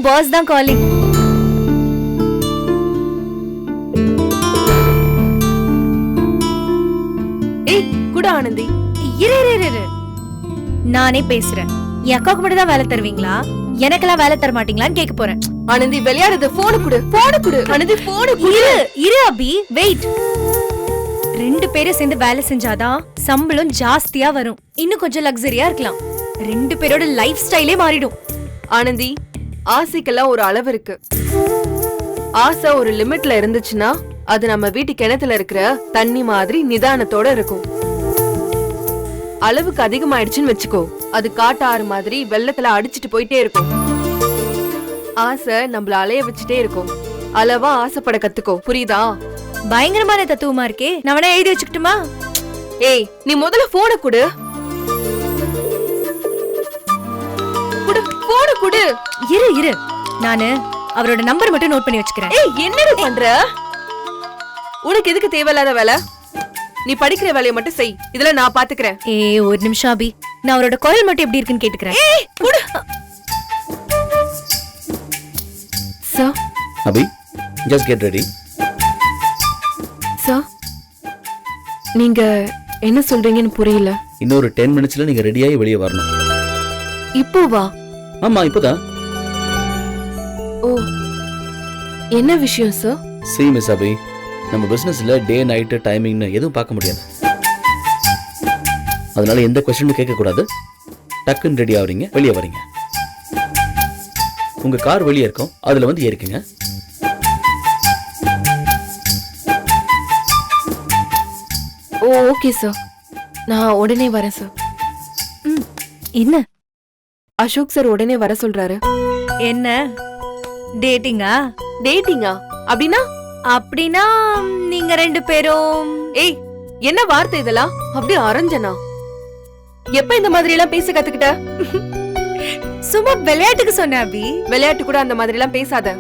Pass தான் calling. ஏய் குடு ஆனந்தி. இரு நானே பேசுறேன். என் அக்காவுக்கு மட்டும் தான் வேலை தருவீங்களா? எனக்கெல்லாம் வேலை தர மாட்டீங்களான்னு கேட்க போறேன். ஆனந்தி விளையாடுறது. போன் குடு ஆனந்தி. போன் குடு. இரு அபி, வெயிட். 2 பேரும் சேர்ந்து வேலை செஞ்சாதான் சம்பளம் ஜாஸ்தியா வரும். இன்னும் கொஞ்சம் லக்ஸரியா இருக்கலாம். 2 பேரோட லைஃப் ஸ்டைலே மாறிடும். ஆனந்தி, ஆசைக்கெல்லாம் ஒரு அளவு இருக்கு. ஆசை ஒரு லிமிட்ல இருந்துச்சுன்னா அது நம்ம வீட்டு கிணத்துல இருக்கிற தண்ணி மாதிரி நிதானத்தோட இருக்கும். அளவுக்கு அதிகமாயிடுச்சுன்னு வச்சுக்கோ, அது காட்டாறு மாதிரி வெள்ளத்துல அடிச்சிட்டு போயிட்டே இருக்கும். ஆசை நம்மள அலைய வச்சுட்டே இருக்கும். அளவா ஆசைப்பட கத்துக்கோ, புரியுதா? பயங்கரமான தத்துவமா இருக்கே. நான் வேணா எழுதி வச்சுக்கிட்டுமா? ஏய், நீ முதல்ல போன குடு. போன குடு. இரு நானு அவரோட நம்பர் மட்டும் நோட் பண்ணி வச்சுக்கிறேன். ஏய், என்னடா பண்ற? உனக்கு எதுக்கு தேவையில்லாத வேலை? நீ படிக்கிற வேலையை மட்டும் செய். இதுல நான் பாத்துக்கிறேன். ஏய், ஒரு நிமிஷம் அபி, நான் அவரோட குரல் மட்டும் எப்படி இருக்குன்னு கேட்டுக்கிறேன். ஏய், குடு. சார் அபி, just get ready. சார், நீங்க என்ன சொல்றீங்கன்னு புரியல. இன்னொரு 10 minutesல நீங்க ரெடியாகி வெளியே வரணும். இப்போ வா? ஆமா, இப்போதான். ஓ, என்ன விஷயம் சார்? See மிஸ் அபி, நம்ம பிசினஸ்ல டே நைட் டைமிங்னு எதுவும் பார்க்க முடியாது. அதனால எந்த கொஸ்டினும் கேட்க கூடாது. டக்குன்னு ரெடி ஆவறீங்க, வெளியே வரீங்க. உங்க கார் வெளியே இருக்கும், அதுல வந்து ஏறிக்குங்க. ஓ, ஓகே சார், நான் உடனே வரேன் சார். என்ன அசோக் சார் உடனே வர சொல்றாரு. என்ன டேட்டிங்கா? டேட்டிங்கா? அப்படின்னா? அப்படின்னா நீங்க 2 பேரும். ஏய், என்ன வார்த்தை இதெல்லாம்? அப்படியே அரஞ்சனா? எப்ப இந்த மாதிரி எல்லாம் பேச கத்துக்கிட்ட? சும்மா விளையாட்டுக்கு சொன்ன அபி. விளையாட்டு கூட அந்த மாதிரி எல்லாம் பேசாத.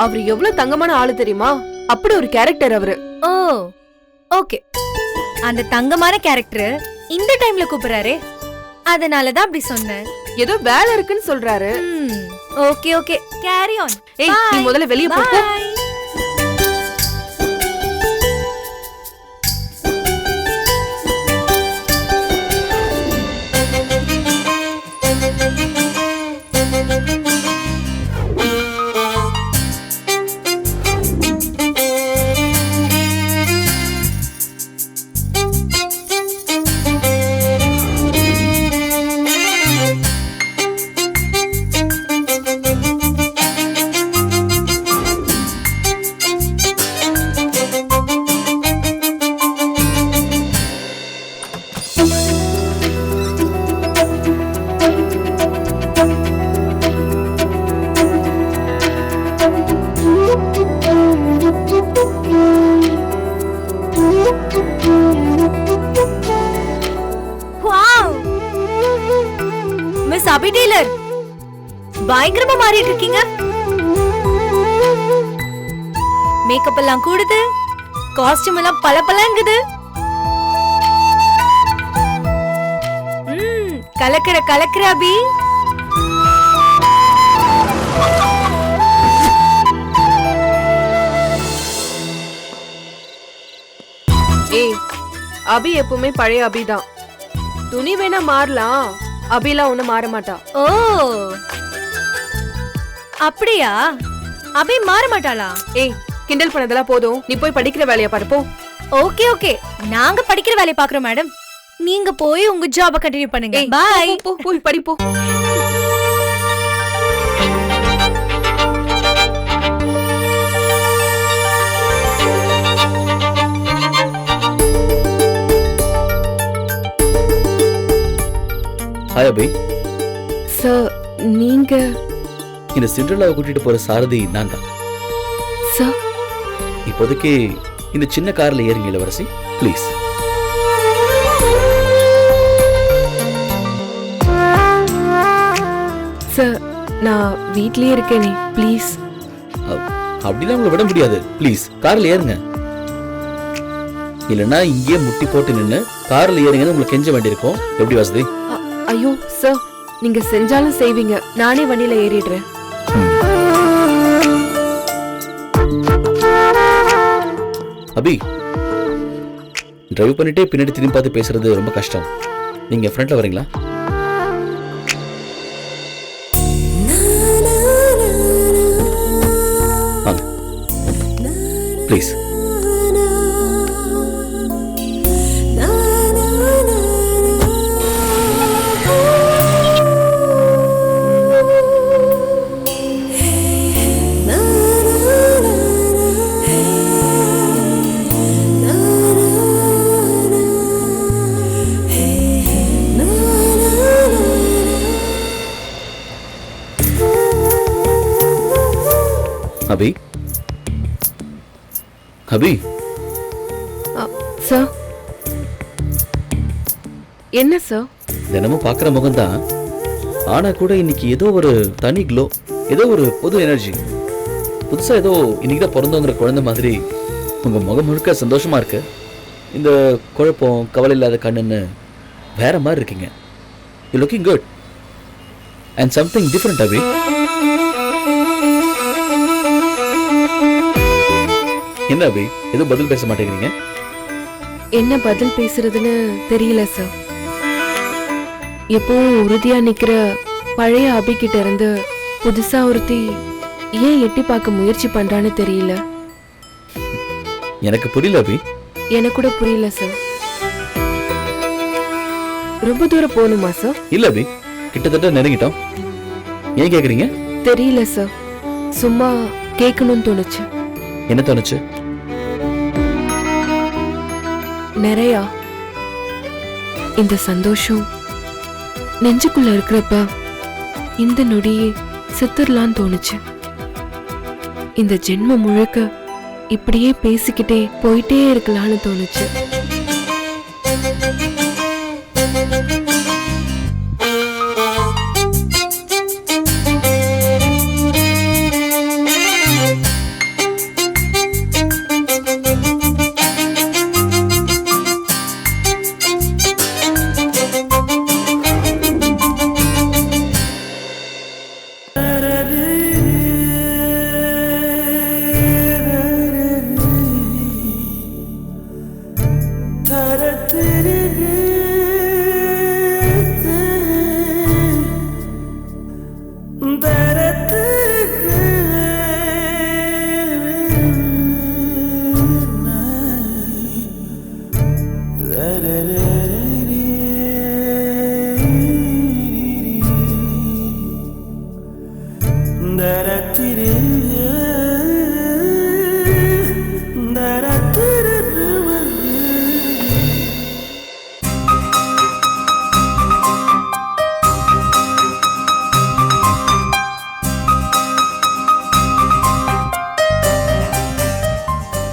அவரு எவ்வளவு தங்கமான ஆளு தெரியுமா? அப்படி ஒரு கேரக்டர் அவரு. ஓ, ஓகே. அந்த தங்கமான கேரக்டர் இந்த டைம்ல கூப்பிடுறாரே, அதனாலதான் அப்படி சொன்னேன். ஏதோ வேலை இருக்குன்னு சொல்றாரு. Okay okay, carry on. ஏய், நீ முதல்ல வெளிய போ. மிஸ் அபி டெய்லர், பயங்கரமா மாறிட்டு இருக்கீங்க. மேக்கப் எல்லாம் கூடுது, காஸ்டியூம் எல்லாம் பளபளங்குது. கலக்கிற அபி. ஏய், அபி எப்பவுமே பழைய அபிதான். துணி வேணா மாறலாம், அபிலாம் ஒண்ணு மாற மாட்டா. ஓ, அப்படியா? அபி மாற மாட்டாளா? ஏய், கிண்டல் பண்ணதெல்லாம் போதும், நீ போய் படிக்கிற வேலைய பாரு போ. ஓகே ஓகே, நாங்க படிக்கிற வேலைய பாக்குறோம் மேடம். நீங்க போய் உங்க ஜாப கண்டினியூ பண்ணுங்க. பை. போய் படி போ. ஹாய் அபி. சார், நீங்க? இந்த சிண்ட்ரெல்லாவை கூட்டிட்டு போற சாரதி நான் தான். சார், இப்போதைக்கு இந்த சின்ன கார்ல ஏறுங்க இளவரசி, ப்ளீஸ். சார், நான் வீட்லயே இருக்கேனே, ப்ளீஸ். அப்படிலாம் உங்களை விட முடியாது. ப்ளீஸ் கார்ல ஏறுங்க. இல்லைன்னா இங்கே முட்டி போட்டு நின்று கார்ல ஏறுங்கன்னு உங்களுக்கு கெஞ்ச வேண்டியிருக்கும். எப்படி வசதி? ஐயோ சார், நீங்க செஞ்சாலும் செய்வீங்க, நானே வண்டியில ஏறிடுறேன். அபி, டிரைவ் பண்ணிட்டே பின்னாடி திரும்பி பார்த்து பேசுறது ரொம்ப கஷ்டம். நீங்க ஃப்ரண்ட்ல வரீங்களா? வாங்க ப்ளீஸ். அபி, அபி, சார் என்ன சார்? தினமும் பார்க்குற முகம்தான், ஆனா கூட இன்னைக்கு ஏதோ ஒரு தனி க்ளோ, ஏதோ ஒரு புது எனர்ஜி. புதுசா ஏதோ இன்னைக்கு தான் பிறந்தோங்கிற குழந்தை மாதிரி உங்க முகம் முழுக்க சந்தோஷமா இருக்கு. இந்த குழப்பம் கவலை இல்லாத கண்ணுன்னு வேற மாதிரி இருக்கீங்க. You looking good and something different. Abhi, என்ன அபி, எதுவும் பதில் பேச மாட்டேங்கிறீங்க? என்ன பதில் பேசுறதுன்னு தெரியல சார். எப்பவும் உறுதியா நிக்கிற பழைய அபிகிட்ட இருந்து புதுசா ஒருத்தி ஏன் எட்டி பார்க்க முயற்சி பண்றான்னு தெரியல. எனக்கு புரியல அபி. எனக்கு கூட புரியல சார். ரொம்ப தூரம் போகணுமா சார்? இல்ல அபி, கிட்டத்தட்ட நெருங்கிட்டோம். ஏன் கேக்குறீங்க? தெரியல சார், சும்மா கேட்கணும்னு தோணுச்சு. என்ன தோணுச்சு? நிறையா. இந்த சந்தோஷம் நெஞ்சுக்குள்ள இருக்கிறப்ப இந்த நொடியே செத்துடலான்னு தோணுச்சு. இந்த ஜென்மம் முழுக்க இப்படியே பேசிக்கிட்டே போயிட்டே இருக்கலாம்னு தோணுச்சு.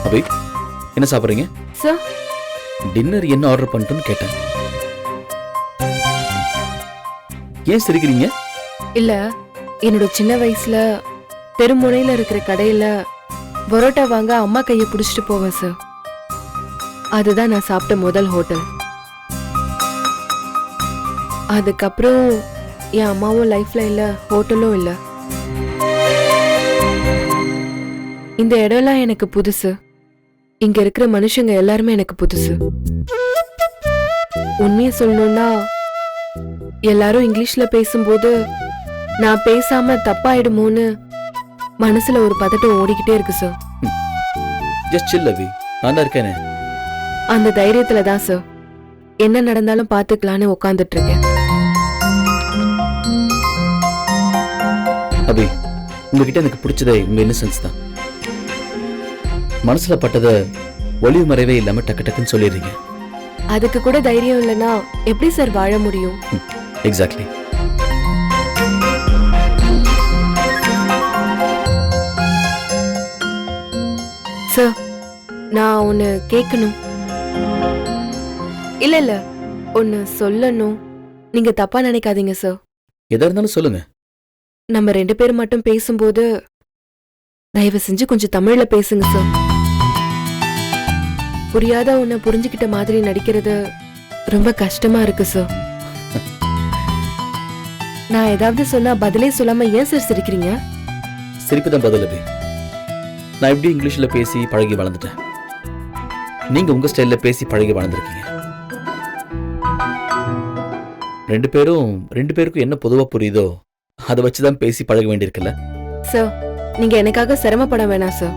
அபி, என்ன சாப்பிட்றீங்க? சார், டின்னர் என்ன ஆர்டர் பண்ணிட்டோன்னு கேட்டேன். ஏன் சிரிக்கிறீங்க? இல்ல, என்னோட சின்ன வயசுல தெருமுனையில இருக்கிற கடையில பரோட்டா வாங்க அம்மா கையை பிடிச்சிட்டு போவேன் சார். அதுதான் நான் சாப்பிட்ட முதல் ஹோட்டல். அதுக்கப்புறம் என் அம்மாவும் லைஃப்ல இல்ல, ஹோட்டலும் இல்ல. இந்த இடம்லாம் எனக்கு புதுசு. இங்க இருக்கிற மனுஷங்க எல்லாருமே எனக்கு புதுசு. உண்மையை சொல்லணும்னா, எல்லாரும் இங்கிலீஷ்ல பேசும்போது நான் பேசாம தப்பாயிடுமோன்னு மனசுல ஒரு பதட்டம் ஓடிக்கிட்டே இருக்கு சார். ஜஸ்ட் சில் அபி, நான் தான் இருக்கேனே. அந்த தைரியத்துல தான் சார் என்ன நடந்தாலும் பாத்துக்கலான்னு உட்காந்துட்டு இருக்கேன். அபி, உங்ககிட்ட எனக்கு பிடிச்சதே உங்க இன்னசென்ஸ் தான். மனசுல பட்டதை ஒளிவு மறைவே இல்லாம டக்கு டக்குன்னு சொல்லிடுறீங்க. அதுக்கு கூட தைரியம் இல்லைன்னா எப்படி சார் வாழ முடியும்? எக்ஸாக்ட்லி. சார், நான் ஒன்னு கேட்கணும். இல்ல இல்ல, ஒன்னு சொல்லணும். நீங்க தப்பா நினைக்காதீங்க சார். எதா இருந்தாலும் சொல்லுங்க. நம்ம 2 பேரும் மட்டும் பேசும்போது தயவு செஞ்சு கொஞ்சம் தமிழ்ல பேசுங்க சார். புரியாத உன்னை புரிஞ்சுக்கிட்ட மாதிரி நடிக்கிறது ரொம்ப கஷ்டமா இருக்கு சார். நான் ஏதாவது சொன்னா பதிலே சொல்லாம ஏன் சார் சிரிக்கிறீங்க? சிரிப்பு தான் பதில் அபி. நான் எப்படி இங்கிலீஷ்ல பேசி பழகி வளர்ந்துட்டேன். நீங்க உங்க ஸ்டைல்ல பேசி பழகி வளர்ந்துருக்கீங்க. ரெண்டு பேருக்கும் என்ன பொதுவா புரியுதோ அதை வச்சுதான் பேசி பழக வேண்டியிருக்குல்ல. சார், நீங்க எனக்காக சிரமப்பட வேணாம் சார்.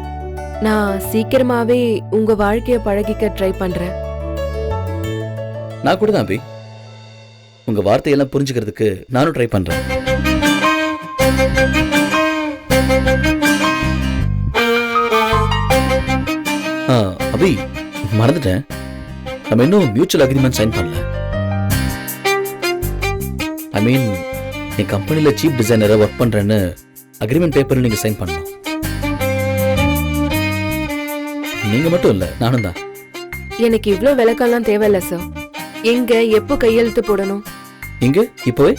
நான் சீக்கிரமாவே உங்க வாழ்க்கைய பழகிக்க ட்ரை பண்றேன். நான் கூட தான் அபி. உங்க வார்த்தையெல்லாம் புரிஞ்சுக்கிறதுக்கு நானும் ட்ரை பண்றேன். அபி, மறந்துட்டேன், நம்ம இன்னும் மியூச்சுவல் அக்ரிமெண்ட் சைன் பண்ணல. ஐ மீன், நீ கம்பெனில சீஃப் டிசைனரா ஒர்க் பண்றேன்னு அக்ரிமெண்ட் பேப்பர்ல நீங்க சைன் பண்ணணும். நீங்க மட்டும் இல்ல, நானும் தான். எனக்கு இவ்ளோ விளக்கம்லாம் தேவையில்ல சார். எங்க எப்போ கையெழுத்து போடணும்? இங்க இப்போவே.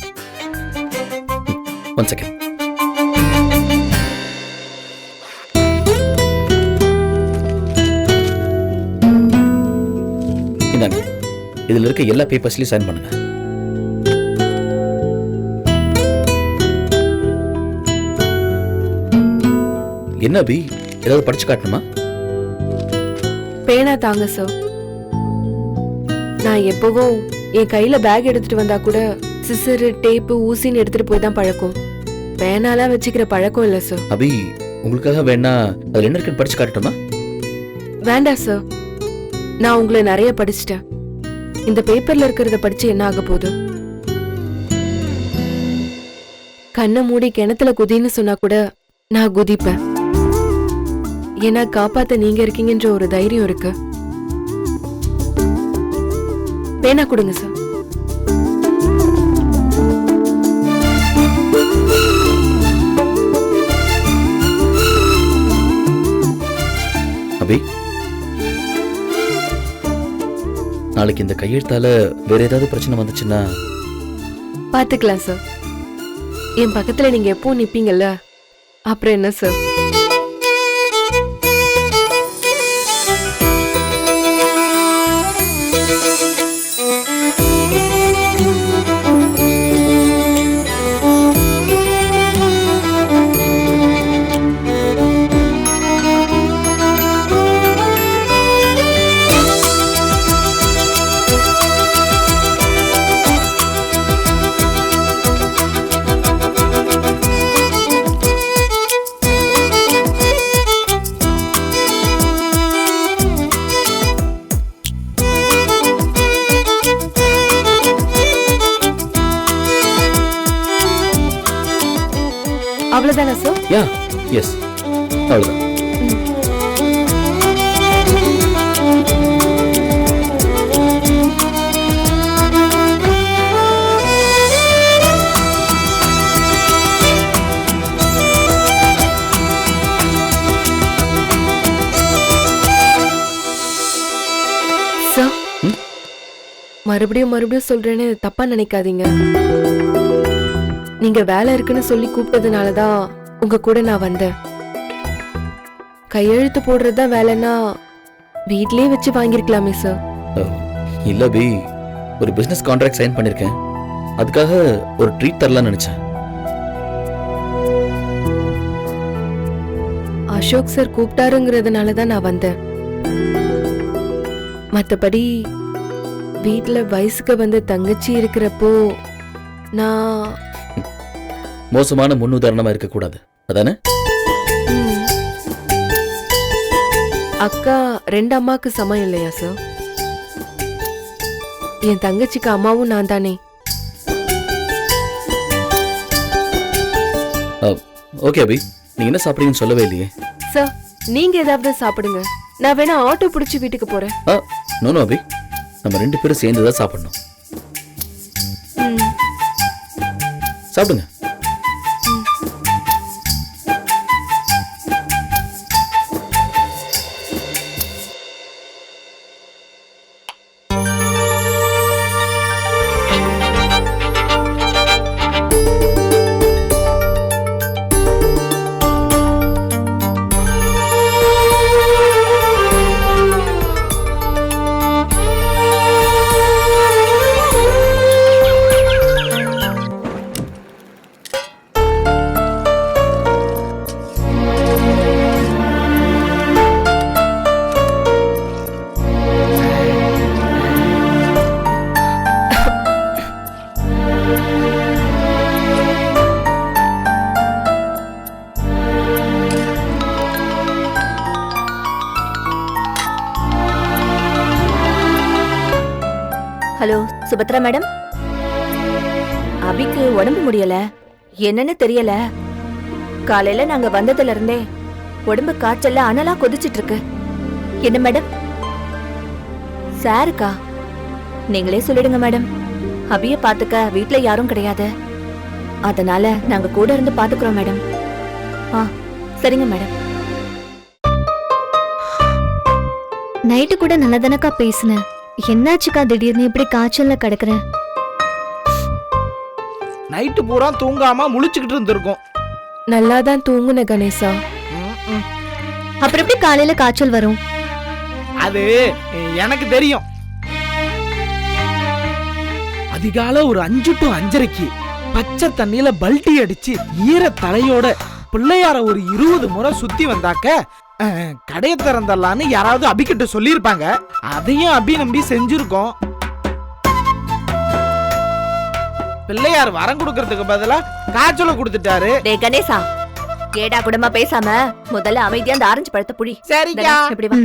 One second. இந்தாங்க, இதுல இருக்க எல்லா பேப்பர்ஸ்லயும் சைன் பண்ணுங்க. என்ன அபி, ஏதாவது படிச்சு காட்டணுமா? பேனா தாங்க சார். நான் எப்பவும் என் கையில பேக் எடுத்துட்டு வந்தா கூட சிசரு, டேப்பு, ஊசின்னு எடுத்துட்டு போய் தான் பழக்கம். பேனாலாம் வச்சுக்கிற பழக்கம் இல்ல சார். அபி, உங்களுக்காக வேணா அதுல என்ன இருக்குன்னு படிச்சு காட்டட்டுமா? வேண்டாம் சார், நான் உங்களை நிறைய படிச்சிட்டேன். இந்த பேப்பர்ல இருக்கிறத படிச்சு என்ன ஆக போகுது? கண்ணை மூடி கிணத்துல குதின்னு சொன்னா கூட நான் குதிப்பேன். ஏன்னா காப்பாத்த நீங்க இருக்கீங்கன்ற ஒரு தைரியம் இருக்கு. பேனா கொடுங்க சார். அபி, நாளைக்கு இந்த கையெழுத்தால வேற ஏதாவது பிரச்சனை வந்துச்சுன்னா பாத்துக்கலாம் சார். என் பக்கத்துல நீங்க எப்போ நிப்பீங்கல்ல, அப்புறம் என்ன சார்? அவ்வளவுதானே சார்? யா, எஸ், அவ்வளவுதான். சார், மறுபடியும் சொல்றேன்னு தப்பா நினைக்காதீங்க. நீங்க வேலை இருக்குன்னு சொல்லி கூப்பிட்டதுனாலதான் உங்க கூட நான் வந்தேன். கையெழுத்து போடுறதுதான் வேலைன்னா வீட்லயே வச்சு வாங்கிருக்கலாமே சார். இல்ல அபி, ஒரு பிசினஸ் கான்ட்ராக்ட் சைன் பண்ணிருக்கேன். அதுக்காக ஒரு ட்ரீட் தரலாம்னு நினைச்சேன். அசோக் சார் கூப்பிட்டாருங்கிறதுனாலதான் நான் வந்தேன். மத்தபடி வீட்டுல வயசுக்கு வந்த தங்கச்சி இருக்கிறப்போ நான் மோசமான முன்னுதாரணமா இருக்க கூடாது, அதானே? அக்கா ரெண்டு அம்மாக்கு சமம் இல்லையா சார்? என் தங்கச்சிக்கு அம்மாவும் நான் தானே. ஓகே அபி, நீங்க என்ன சாப்பிடுறீங்கன்னு சொல்லவே இல்லையே. சார், நீங்க ஏதாவது சாப்பிடுங்க. நான் வேணா ஆட்டோ பிடிச்சி வீட்டுக்கு போறேன். நோ அபி, நம்ம ரெண்டு பேரும் சேர்ந்து தான் சாப்பிடணும். சாப்பிடுங்க. சுபத்ரா மேடம், அபிக்கு உடம்பு முடியல, என்னன்னு தெரியல. காலையில நாங்க வந்ததுல இருந்தே உடம்பு காய்ச்சல்ல அனலா கொதிச்சிட்டு இருக்கு. என்ன மேடம்? சாருக்கா? நீங்களே சொல்லிடுங்க மேடம். அபிய பாத்துக்க வீட்ல யாரும் கிடையாது, அதனால நாங்க கூட இருந்து பாத்துக்கிறோம் மேடம். சரிங்க மேடம். நைட்டு கூட நல்லதானக்கா பேசுனேன். என்னாச்சுக்கா திடீர்னு இப்படி காய்ச்சல்ல கிடக்குற? நைட்டு பூரா தூங்காம முழிச்சுக்கிட்டு இருந்திருக்கும். நல்லா தான் தூங்குன கணேசா. அப்புறம் எப்படி காலையில காய்ச்சல் வரும்? அது எனக்கு தெரியும். அதிகாலை ஒரு 5 to 5:30 பச்சை தண்ணியில பல்டி அடிச்சு ஈர தலையோட பிள்ளையார ஒரு 20 முறை சுத்தி வந்தாக்க கடையை திறந்தலான்னு யாராவது அபிகிட்ட சொல்லியிருப்பாங்க. அதையும் அபி நம்பி செஞ்சிருக்கோம். பிள்ளையார் வரம் கொடுக்கறதுக்கு பதிலா காய்ச்சல கொடுத்துட்டாரு. டேய் கணேசா, ஏடா கூடமா பேசாம முதல்ல அமைதியா அந்த ஆரஞ்சு பழத்தை புடி. சரிக்கா. எப்படி வா.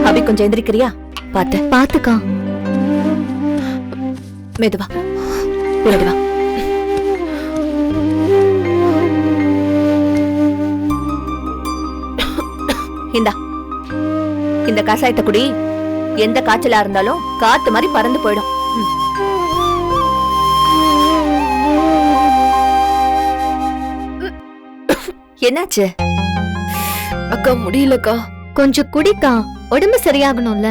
அபி கொஞ்சம் எந்திரிக்கிறியா? பாத்துக்கா. மெதுவா பின்னாடி வா. இந்தா, இந்த கசாயத்தை குடி. எந்த காய்ச்சலா இருந்தாலும் காத்து மாதிரி பறந்து போயிடும். என்னாச்சு? அக்கா முடியலக்கா. கொஞ்சம் குடிக்கா, உடம்பு சரியாகணும்ல.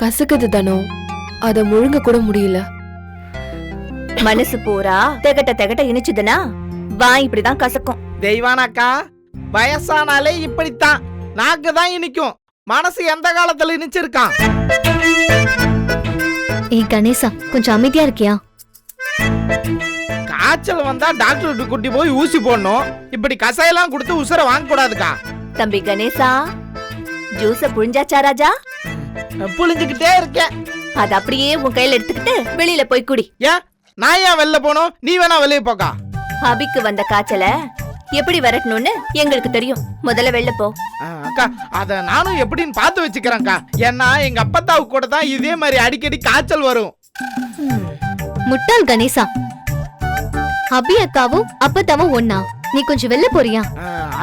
கசக்குது தானோ, அத முழுங்க கூட முடியல. மனசு பூரா தெகட்ட தெகட்ட இனிச்சுதுன்னா வாய் இப்படிதான் கசக்கும். தெய்வானாக்கா, வயசானாலே இப்படித்தான். நாக்கு தான் இனிக்கும், மனசு எந்த காலத்துல இனிச்சிருக்கான். ஏய் கணேசா, கொஞ்சம் அமைதியா இருக்கியா? காய்ச்சல் வந்தா டாக்டர் கூட்டி போய் ஊசி போடணும். இப்படி கசாயெல்லாம் கொடுத்து உசுர வாங்க கூடாதுக்கா. தம்பி கணேசா, ஜூஸ புழிஞ்சாச்சா ராஜா? புளிஞ்சுக்கிட்டே இருக்கேன். அது அப்படியே உன் கையில எடுத்துக்கிட்டு வெளியில போய் குடி. ஏன் நான் ஏன் வெளில போனோம்? நீ வேணா வெளியே போக்கா. அபிக்கு வந்த காய்ச்சல எப்படி வரட்டணும்னு எங்களுக்கு தெரியும். முதல்ல வெளில போ. அக்கா, அத நானும் எப்படின்னு பார்த்து வச்சுக்கிறேன்க்கா. ஏன்னா எங்க அப்பத்தாவுக்கு கூட தான் இதே மாதிரி அடிக்கடி காய்ச்சல் வரும். முட்டாள் கணேசா, அபி அக்காவும் அப்பத்தாவும் ஒன்னா? நீ கொஞ்சம் வெளில போறியா?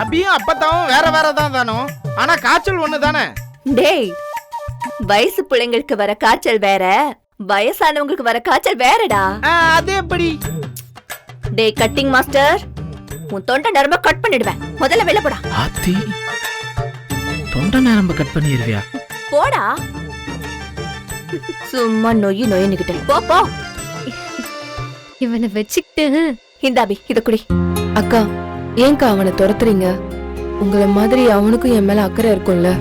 அபியும் அப்பத்தாவும் வேற வேற தான் தானோ, ஆனா காய்ச்சல் ஒண்ணு தானே. டேய், வயசு பிள்ளைங்களுக்கு வர காய்ச்சல் வேற, வயசானவங்களுக்கு வர காய்ச்சல் வேறடா. அது எப்படி? டேய் கட்டிங் மாஸ்டர், உன் தொண்டை நரம்ப கட் பண்ணிடுவேன். முதல்ல வெளில போடா. ஆத்தி, தொண்டை நரம்ப கட் பண்ணிடுவியா? போடா. சும்மா நொய்யு நொய்யுன்னுகிட்டே போ போ. இவனை வச்சுக்கிட்டு. இந்த அபி இத குடி. அக்கா, ஏன்க்கா அவனை துரத்துறீங்க? உங்களை மாதிரி அவனுக்கும் என் மேல அக்கறை இருக்கும்ல.